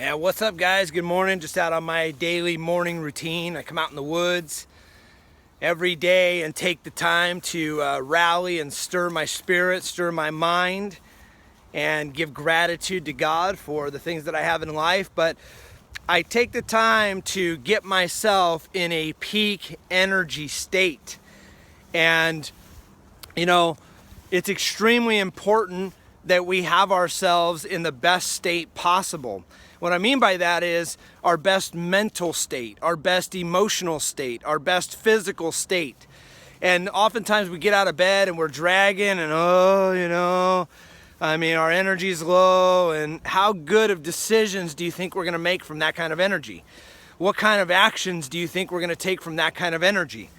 Yeah, what's up, guys? Good morning. Just out on my daily morning routine. I come out in the woods every day and take the time to rally and stir my spirit, stir my mind, and give gratitude to God for the things that I have in life. But I take the time to get myself in a peak energy state. And, it's extremely important that we have ourselves in the best state possible. What I mean by that is our best mental state, our best emotional state, our best physical state. And oftentimes we get out of bed and we're dragging and our energy's low. And how good of decisions do you think we're going to make from that kind of energy? What kind of actions do you think we're going to take from that kind of energy?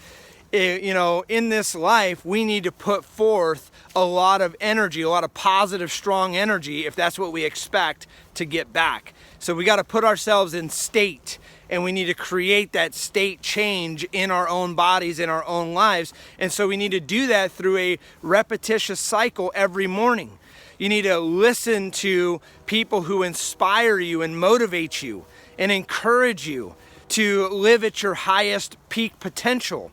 In this life, we need to put forth a lot of energy, a lot of positive, strong energy, if that's what we expect to get back. So we got to put ourselves in state, and we need to create that state change in our own bodies, in our own lives. And so we need to do that through a repetitious cycle every morning. You need to listen to people who inspire you and motivate you and encourage you to live at your highest peak potential.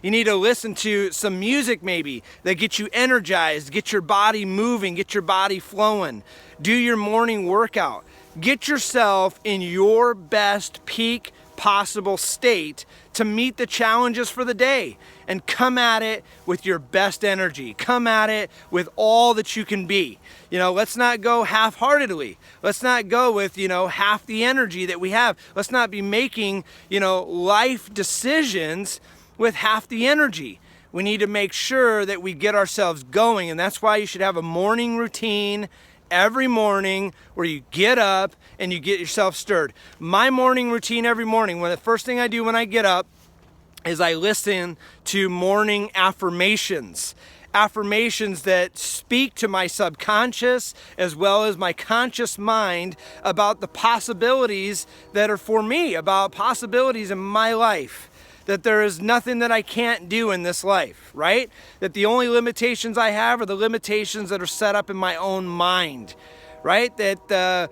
You need to listen to some music maybe that gets you energized, get your body moving, get your body flowing. Do your morning workout. Get yourself in your best peak possible state to meet the challenges for the day, and come at it with your best energy. Come at it with all that you can be. Let's not go half-heartedly. Let's not go with, half the energy that we have. Let's not be making, life decisions with half the energy. We need to make sure that we get ourselves going, and that's why you should have a morning routine every morning where you get up and you get yourself stirred. My morning routine every morning, the first thing I do when I get up is I listen to morning affirmations. Affirmations that speak to my subconscious as well as my conscious mind about the possibilities that are for me, about possibilities in my life. That there is nothing that I can't do in this life, right? That the only limitations I have are the limitations that are set up in my own mind, right? That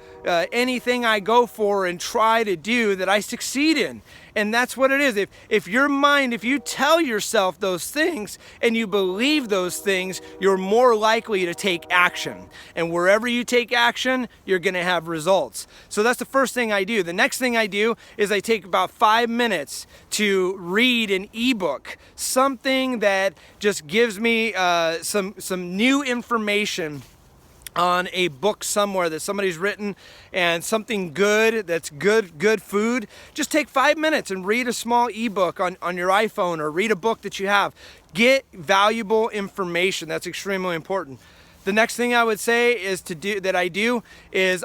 anything I go for and try to do, that I succeed in. And that's what it is. If your mind, if you tell yourself those things and you believe those things, you're more likely to take action. And wherever you take action, you're going to have results. So that's the first thing I do. The next thing I do is I take about 5 minutes to read an ebook, something that just gives me some new information on a book somewhere that somebody's written, and something good, that's good food. Just take 5 minutes and read a small ebook on your iPhone, or read a book that you have. Get valuable information. That's extremely important. The next thing I would say is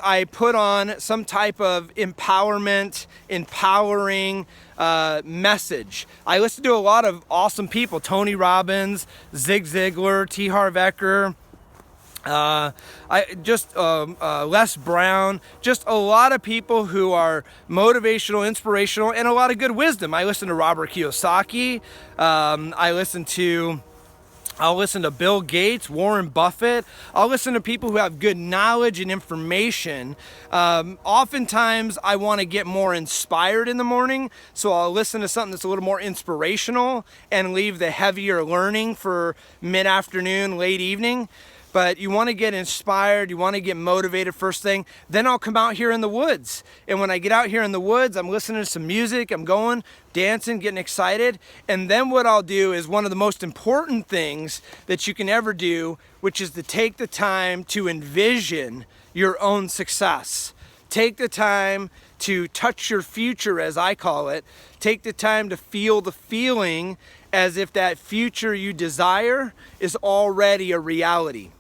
I put on some type of empowerment, empowering message. I listen to a lot of awesome people: Tony Robbins, Zig Ziglar, T. Harv Eker, Les Brown, just a lot of people who are motivational, inspirational, and a lot of good wisdom. I listen to Robert Kiyosaki. I'll listen to Bill Gates, Warren Buffett. I'll listen to people who have good knowledge and information. Oftentimes I want to get more inspired in the morning, so I'll listen to something that's a little more inspirational and leave the heavier learning for mid-afternoon, late evening. But you want to get inspired, you want to get motivated first thing. Then I'll come out here in the woods. And when I get out here in the woods, I'm listening to some music, I'm going, dancing, getting excited. And then what I'll do is one of the most important things that you can ever do, which is to take the time to envision your own success. Take the time to touch your future, as I call it. Take the time to feel the feeling as if that future you desire is already a reality.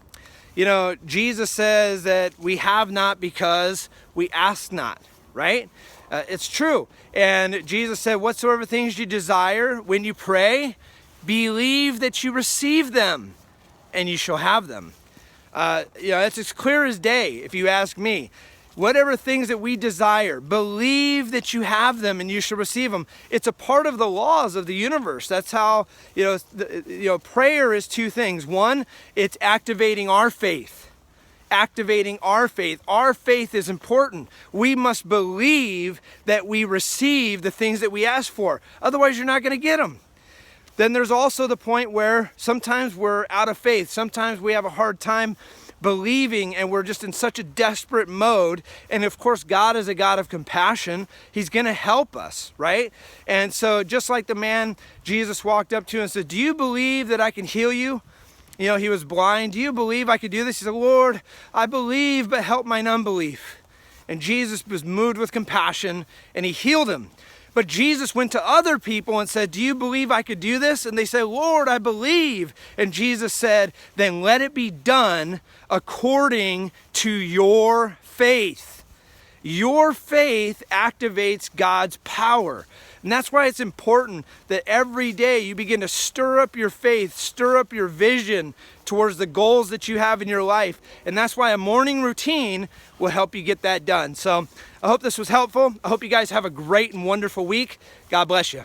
Jesus says that we have not because we ask not, right? It's true. And Jesus said, whatsoever things you desire when you pray, believe that you receive them and you shall have them. It's as clear as day if you ask me. Whatever things that we desire, believe that you have them and you shall receive them. It's a part of the laws of the universe. That's how, prayer is two things. One, it's activating our faith activating our faith. Our faith is important. We must believe that we receive the things that we ask for. Otherwise, you're not going to get them. Then there's also the point where sometimes we're out of faith. Sometimes we have a hard time believing and we're just in such a desperate mode. And of course, God is a God of compassion. He's going to help us, right? And so just like the man Jesus walked up to and said, "Do you believe that I can heal you?" You know, he was blind. "Do you believe I could do this?" He said, "Lord, I believe, but help mine unbelief." And Jesus was moved with compassion and he healed him. But Jesus went to other people and said, "Do you believe I could do this?" And they said, "Lord, I believe." And Jesus said, "Then let it be done according to your faith." Your faith activates God's power. And that's why it's important that every day you begin to stir up your faith, stir up your vision towards the goals that you have in your life. And that's why a morning routine will help you get that done. So I hope this was helpful. I hope you guys have a great and wonderful week. God bless you.